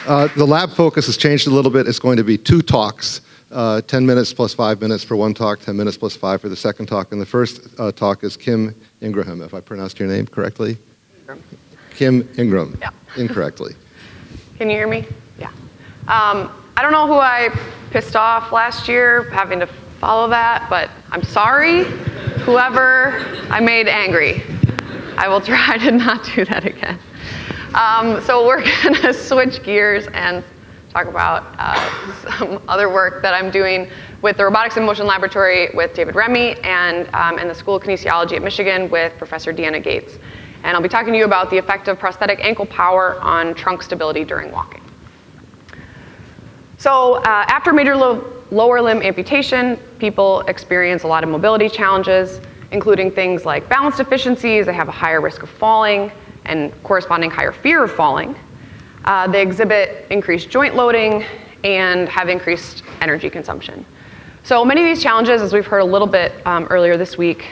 The lab focus has changed a little bit. It's going to be 2 talks, 10 minutes plus 5 minutes for one talk, 10 minutes plus 5 for the second talk. And the first talk is Kim Ingraham, if I pronounced your name correctly. Ingram. Kim Ingram, Yeah. Incorrectly. Can you hear me? Yeah. I don't know who I pissed off last year having to follow that, but I'm sorry, whoever I made angry. I will try to not do that again. So we're gonna switch gears and talk about some other work that I'm doing with the Robotics in Motion Laboratory with David Remy and in the School of Kinesiology at Michigan with Professor Deanna Gates. And I'll be talking to you about the effect of prosthetic ankle power on trunk stability during walking. So after major lower limb amputation, people experience a lot of mobility challenges, including things like balance deficiencies. They have a higher risk of falling and corresponding higher fear of falling. They exhibit increased joint loading and have increased energy consumption. So many of these challenges, as we've heard a little bit earlier this week,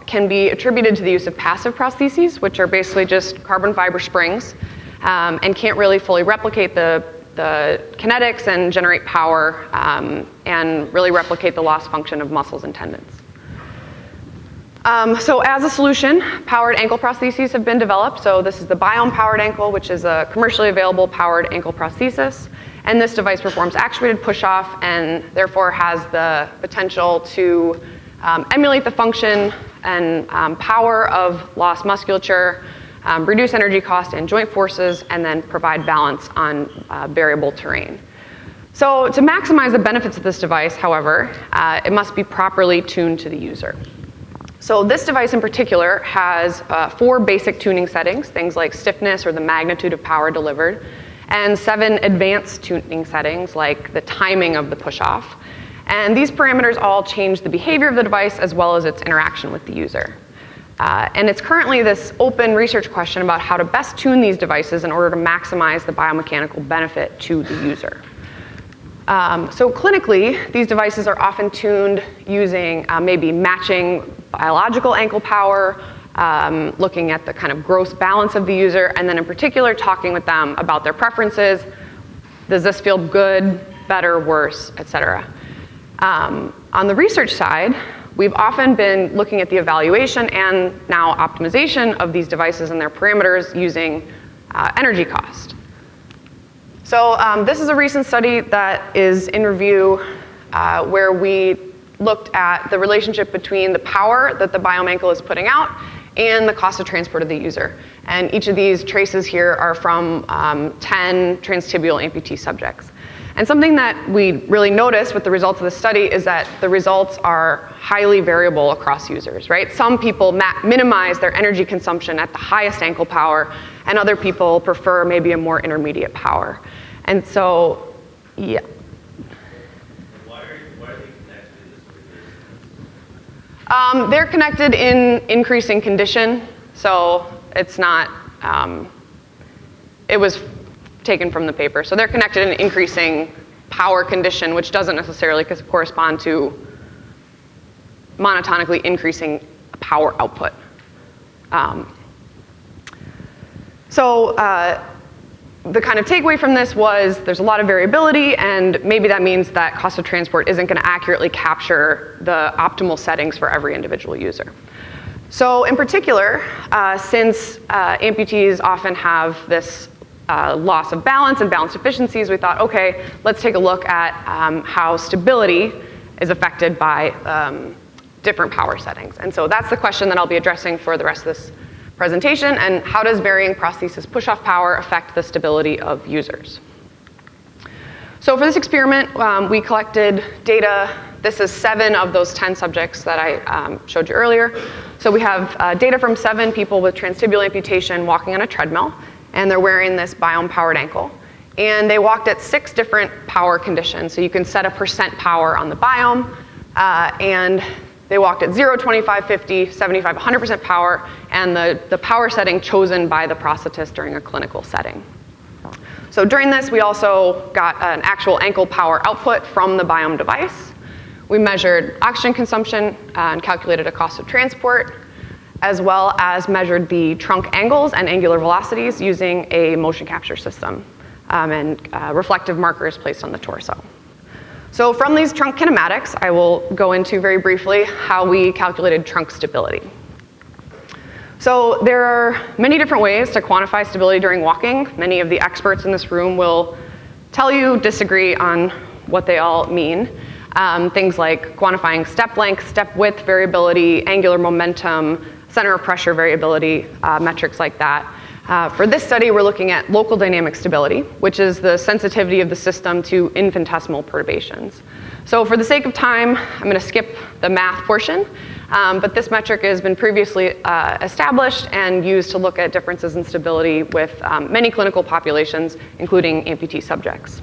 can be attributed to the use of passive prostheses, which are basically just carbon fiber springs and can't really fully replicate the kinetics and generate power and really replicate the loss function of muscles and tendons. So as a solution, powered ankle prostheses have been developed. So this is the Biome powered ankle, which is a commercially available powered ankle prosthesis. And this device performs actuated push-off and therefore has the potential to emulate the function and power of lost musculature, reduce energy cost and joint forces, and then provide balance on variable terrain. So to maximize the benefits of this device, however, it must be properly tuned to the user. So this device in particular has 4 basic tuning settings, things like stiffness or the magnitude of power delivered, and 7 advanced tuning settings like the timing of the push-off. And these parameters all change the behavior of the device as well as its interaction with the user. And it's currently this open research question about how to best tune these devices in order to maximize the biomechanical benefit to the user. So clinically, these devices are often tuned using maybe matching biological ankle power, looking at the kind of gross balance of the user, and then in particular talking with them about their preferences. Does this feel good, better, worse, et cetera. On the research side, we've often been looking at the evaluation and now optimization of these devices and their parameters using energy cost. So this is a recent study that is in review where we looked at the relationship between the power that the Biome ankle is putting out and the cost of transport of the user. And each of these traces here are from 10 transtibial amputee subjects. And something that we really noticed with the results of the study is that the results are highly variable across users, right? Some people minimize their energy consumption at the highest ankle power, and other people prefer maybe a more intermediate power. And so, yeah. Why are they connected in this way? They're connected in increasing condition, so it's not, it was taken from the paper. So they're connected in increasing power condition, which doesn't necessarily correspond to monotonically increasing power output. The kind of takeaway from this was there's a lot of variability, and maybe that means that cost of transport isn't going to accurately capture the optimal settings for every individual user. So in particular, since amputees often have this loss of balance and balance deficiencies, we thought, okay, let's take a look at how stability is affected by different power settings. And so that's the question that I'll be addressing for the rest of this presentation, and how does varying prosthesis push-off power affect the stability of users? So for this experiment, we collected data. This is 7 of those 10 subjects that I showed you earlier. So we have data from 7 people with transtibial amputation walking on a treadmill, and they're wearing this Biome-powered ankle. And they walked at 6 different power conditions. So you can set a % power on the Biome, and they walked at 0, 25, 50, 75, 100% power, and the power setting chosen by the prosthetist during a clinical setting. So during this, we also got an actual ankle power output from the Biome device. We measured oxygen consumption and calculated a cost of transport, as well as measured the trunk angles and angular velocities using a motion capture system. and reflective markers placed on the torso. So from these trunk kinematics, I will go into very briefly how we calculated trunk stability. So there are many different ways to quantify stability during walking. Many of the experts in this room will tell you, disagree on what they all mean. Things like quantifying step length, step width variability, angular momentum, center of pressure variability, metrics like that. For this study, we're looking at local dynamic stability, which is the sensitivity of the system to infinitesimal perturbations. So for the sake of time, I'm going to skip the math portion, but this metric has been previously established and used to look at differences in stability with many clinical populations, including amputee subjects.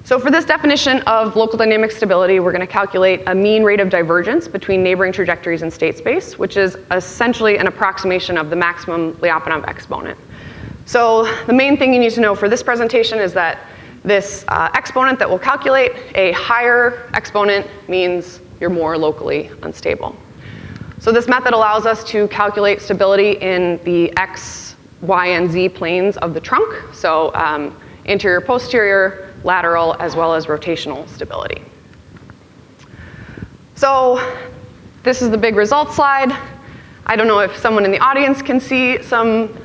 So for this definition of local dynamic stability, we're going to calculate a mean rate of divergence between neighboring trajectories in state space, which is essentially an approximation of the maximum Lyapunov exponent. So the main thing you need to know for this presentation is that this exponent that we'll calculate, a higher exponent means you're more locally unstable. So this method allows us to calculate stability in the X, Y, and Z planes of the trunk. So anterior, posterior, lateral, as well as rotational stability. So this is the big results slide. I don't know if someone in the audience can see some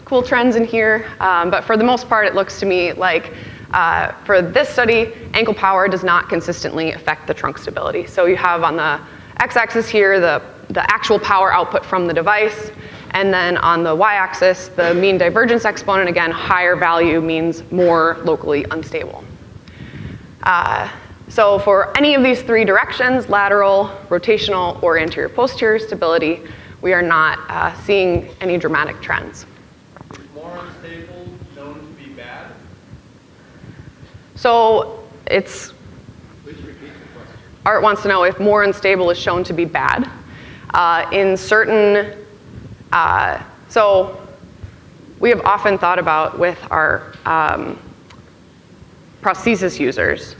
cool trends in here, but for the most part, it looks to me like for this study, ankle power does not consistently affect the trunk stability. So you have on the x-axis here the actual power output from the device, and then on the y-axis, the mean divergence exponent. Again, higher value means more locally unstable. So for any of these three directions, lateral, rotational, or anterior posterior stability, we are not seeing any dramatic trends. Is more unstable known to be bad? So it's, Art wants to know if more unstable is shown to be bad. In certain, so we have often thought about with our prosthesis users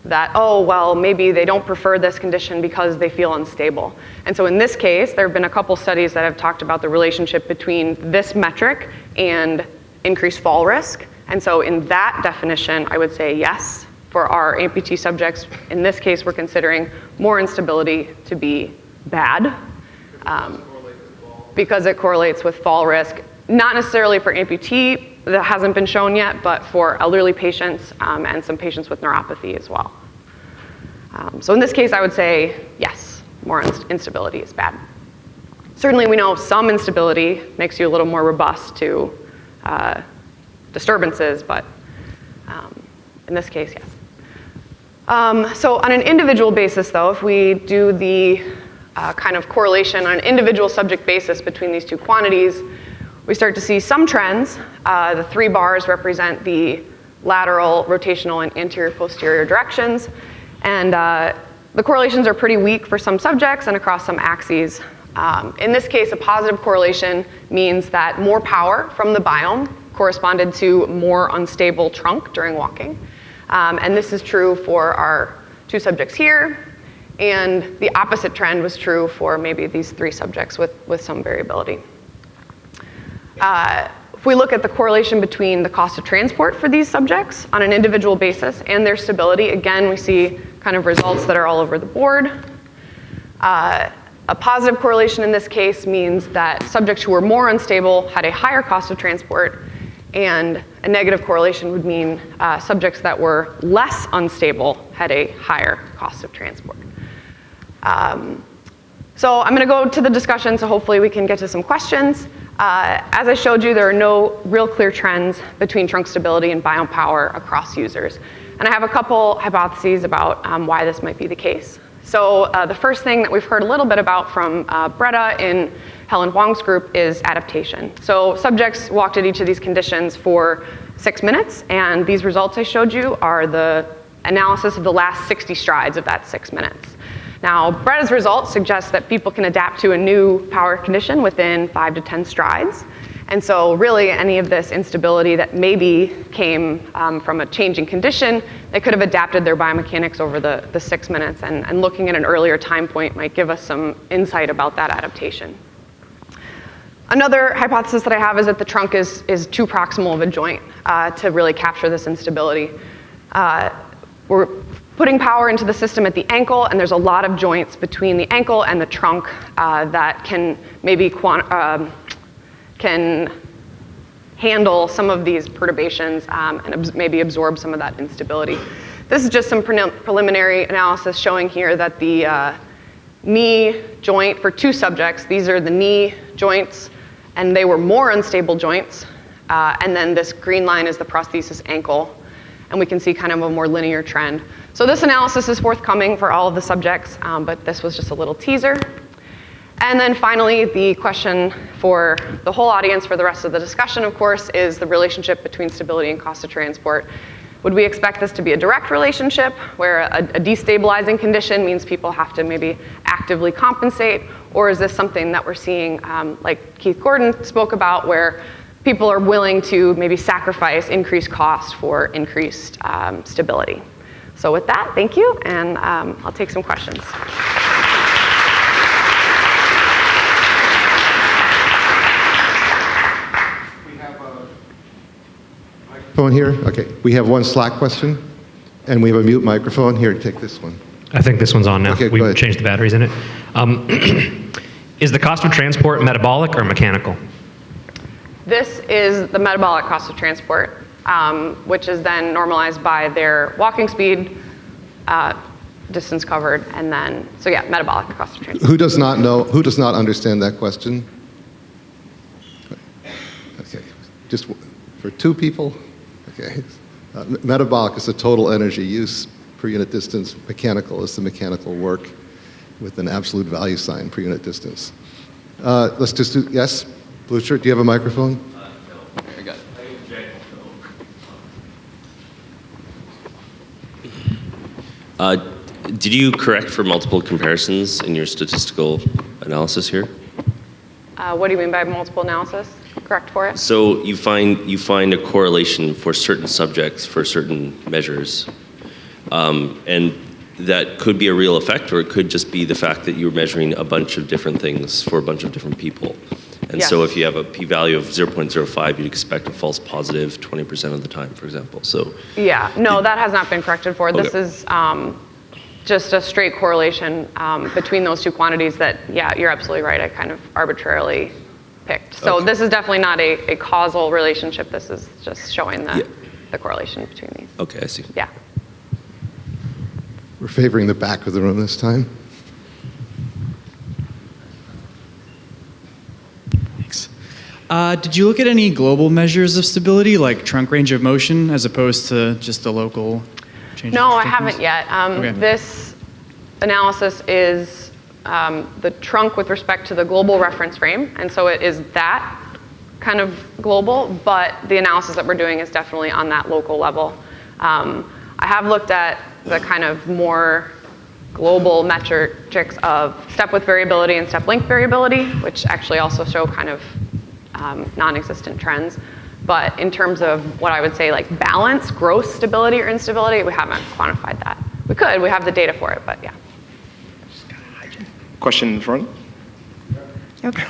that, oh, well, maybe they don't prefer this condition because they feel unstable. And so in this case, there have been a couple studies that have talked about the relationship between this metric and increased fall risk. And so in that definition, I would say yes. For our amputee subjects, in this case, we're considering more instability to be bad because it correlates with fall risk. Not necessarily for amputee, that hasn't been shown yet, but for elderly patients and some patients with neuropathy as well. So in this case, I would say yes, more instability is bad. Certainly we know some instability makes you a little more robust to disturbances, but in this case, yes. So on an individual basis though, if we do the kind of correlation on an individual subject basis between these two quantities, we start to see some trends. The 3 bars represent the lateral, rotational, and anterior posterior directions. And the correlations are pretty weak for some subjects and across some axes. In this case, a positive correlation means that more power from the biome corresponded to more unstable trunk during walking. And this is true for our 2 subjects here. And the opposite trend was true for maybe these 3 subjects with some variability. If we look at the correlation between the cost of transport for these subjects on an individual basis and their stability, again, we see kind of results that are all over the board. A positive correlation in this case means that subjects who were more unstable had a higher cost of transport, and a negative correlation would mean subjects that were less unstable had a higher cost of transport. So I'm going to go to the discussion, so hopefully we can get to some questions. As I showed you, there are no real clear trends between trunk stability and biome power across users. And I have a couple hypotheses about why this might be the case. So the first thing that we've heard a little bit about from Bretta in Helen Huang's group is adaptation. So subjects walked at each of these conditions for 6 minutes, and these results I showed you are the analysis of the last 60 strides of that 6 minutes. Now, Bretta's results suggest that people can adapt to a new power condition within 5 to 10 strides. And so really any of this instability that maybe came from a changing condition, they could have adapted their biomechanics over the 6 minutes, and looking at an earlier time point might give us some insight about that adaptation. Another hypothesis that I have is that the trunk is too proximal of a joint to really capture this instability. We're putting power into the system at the ankle, and there's a lot of joints between the ankle and the trunk that can maybe can handle some of these perturbations and maybe absorb some of that instability. This is just some preliminary analysis showing here that the knee joint for 2 subjects, these are the knee joints, and they were more unstable joints. And then this green line is the prosthesis ankle. And we can see kind of a more linear trend. So this analysis is forthcoming for all of the subjects, but this was just a little teaser. And then finally, the question for the whole audience for the rest of the discussion, of course, is the relationship between stability and cost of transport. Would we expect this to be a direct relationship where a destabilizing condition means people have to maybe actively compensate? Or is this something that we're seeing, like Keith Gordon spoke about, where people are willing to maybe sacrifice increased cost for increased stability? So with that, thank you, and I'll take some questions. Phone here? Okay. We have one Slack question, and we have a mute microphone. Here, take this one. I think this one's on now. Okay, go We've ahead. changed the batteries in it. Is the cost of transport metabolic or mechanical? This is the metabolic cost of transport, which is then normalized by their walking speed, distance covered, and then, so yeah, metabolic cost of transport. Who does not know, who does not understand that question? Okay. Just for 2 people? Okay. Metabolic is the total energy use per unit distance. Mechanical is the mechanical work with an absolute value sign per unit distance. Let's just do, yes? Blue shirt, do you have a microphone? No, I got it. Did you correct for multiple comparisons in your statistical analysis here? What do you mean by multiple analysis? Correct for it? So you find a correlation for certain subjects for certain measures, and that could be a real effect, or it could just be the fact that you're measuring a bunch of different things for a bunch of different people. And so if you have a p-value of 0.05, you'd expect a false positive 20% of the time, for example. So yeah, no, that has not been corrected for. Okay. This is just a straight correlation between those 2 quantities that, yeah, you're absolutely right, I kind of arbitrarily picked. So Okay. this is definitely not a causal relationship. This is just showing the correlation between these. okay, I see. Yeah. We're favoring the back of the room this time. Thanks. Did you look at any global measures of stability, like trunk range of motion, as opposed to just the local changes? No, I haven't yet. Okay. This analysis is the trunk with respect to the global reference frame, and so it is that kind of global, but the analysis that we're doing is definitely on that local level. I have looked at the kind of more global metrics of step width variability and step length variability, which actually also show kind of non-existent trends. But in terms of what I would say like balance, gross stability or instability, we haven't quantified that. We could, we have the data for it, but yeah. Question in front. Okay.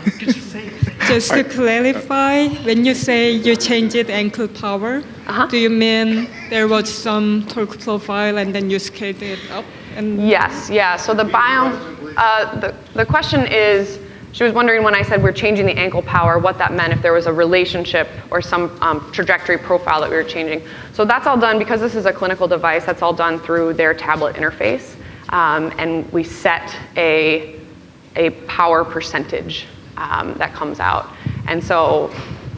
Just to clarify, when you say you changed ankle power, do you mean there was some torque profile and then you scaled it up? And Yes, yeah. So the Biome, the question is, she was wondering when I said we're changing the ankle power, what that meant, if there was a relationship or some trajectory profile that we were changing. So that's all done, because this is a clinical device, that's all done through their tablet interface. And we set a power percentage that comes out. And so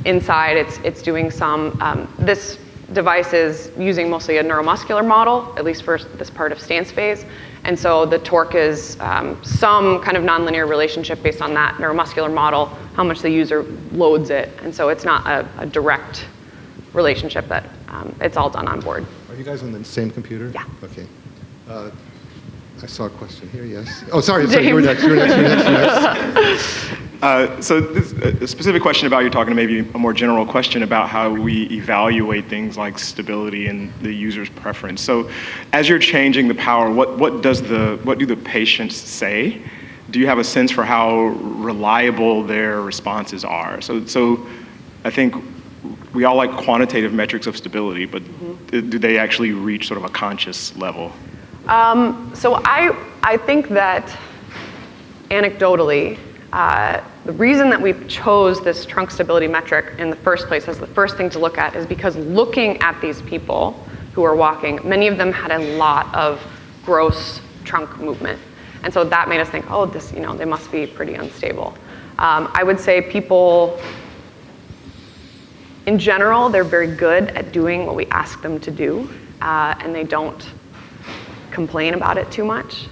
inside it's doing some, this device is using mostly a neuromuscular model, at least for this part of stance phase. And so the torque is some kind of nonlinear relationship based on that neuromuscular model, how much the user loads it. And so it's not a direct relationship that it's all done on board. Are you guys on the same computer? Yeah. Okay. I saw a question here, yes. Oh, sorry, you were next, you were next. So this a specific question about, you're talking maybe a more general question about how we evaluate things like stability and the user's preference. So as you're changing the power, what do the patients say do you have a sense for how reliable their responses are? So I think we all like quantitative metrics of stability, but do they actually reach sort of a conscious level? So I think that anecdotally, the reason that we chose this trunk stability metric in the first place as the first thing to look at is because looking at these people who are walking, many of them had a lot of gross trunk movement. And so that made us think, oh, this, they must be pretty unstable. I would say people, in general, they're very good at doing what we ask them to do, and they don't complain about it too much.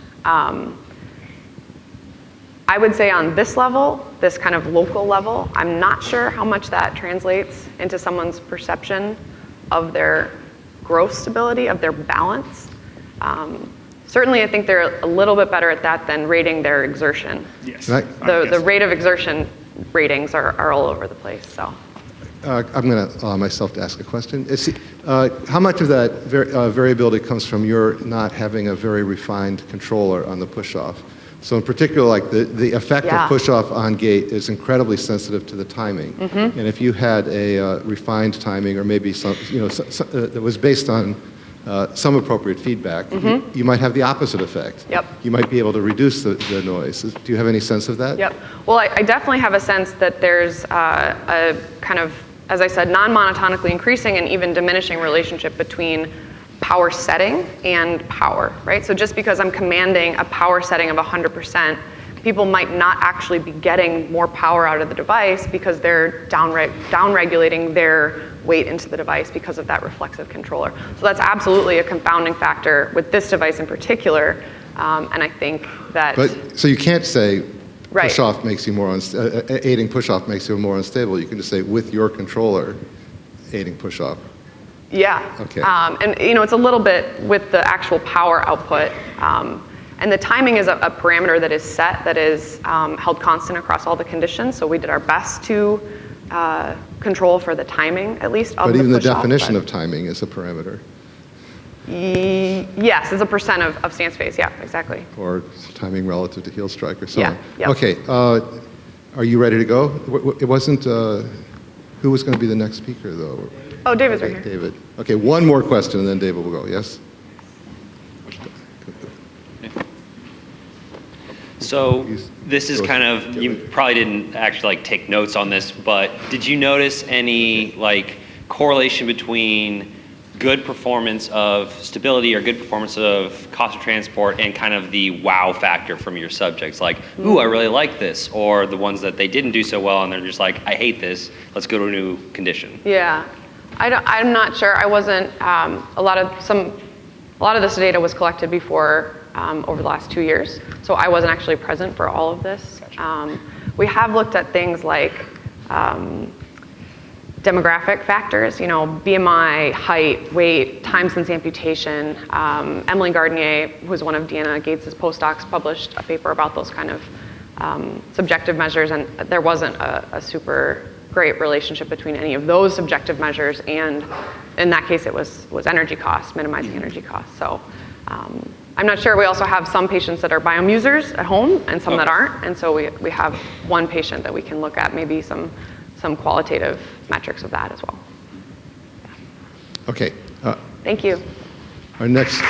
I would say on this level, this kind of local level, I'm not sure how much that translates into someone's perception of their gross stability, of their balance. Certainly, I think they're a little bit better at that than rating their exertion. Yes. The rate of exertion ratings are all over the place, so. I'm going to allow myself to ask a question. How much of that variability comes from your not having a very refined controller on the push-off? So in particular, like the effect of push-off on gait is incredibly sensitive to the timing. And if you had a refined timing, or maybe some, that was based on some appropriate feedback, you might have the opposite effect. Yep. You might be able to reduce the noise. Do you have any sense of that? Yep. Well, I definitely have a sense that there's a kind of, as I said, non-monotonically increasing and even diminishing relationship between power setting and power, right? So just because I'm commanding a power setting of 100%, people might not actually be getting more power out of the device because they're down-regulating their weight into the device because of that reflexive controller. So that's absolutely a confounding factor with this device in particular, and I think that... So you can't say right. push-off makes you more aiding push-off makes you more unstable. You can just say with your controller, aiding push-off. Yeah. Okay. And it's a little bit with the actual power output. And the timing is a parameter that is set, that is held constant across all the conditions. So we did our best to control for the timing, at least, of but even the definition of of timing is a parameter. Yes, it's a percent of stance phase. Yeah, exactly. Or timing relative to heel strike or so on. Yep. Okay. Are you ready to go? It wasn't... who was going to be the next speaker, though? Oh, David's right here. David. Okay, one more question, and then David will go. Yes? So this is kind of, you probably didn't actually take notes on this, but did you notice any correlation between good performance of stability or good performance of cost of transport and kind of the wow factor from your subjects? Like, ooh, I really like this, or the ones that they didn't do so well and they're just like, I hate this, let's go to a new condition. Yeah, I'm not sure. I wasn't, a lot of this data was collected before over the last 2 years, so I wasn't actually present for all of this. We have looked at things like demographic factors, BMI, height, weight, time since amputation. Emily Gardnier, who was one of Deanna Gates's postdocs, published a paper about those kind of subjective measures, and there wasn't a super great relationship between any of those subjective measures, and in that case it was energy costs, minimizing energy costs. So I'm not sure. We also have some patients that are Biome users at home and some that aren't, and so we have one patient that we can look at maybe some qualitative metrics of that as well. Okay. Thank you. Our next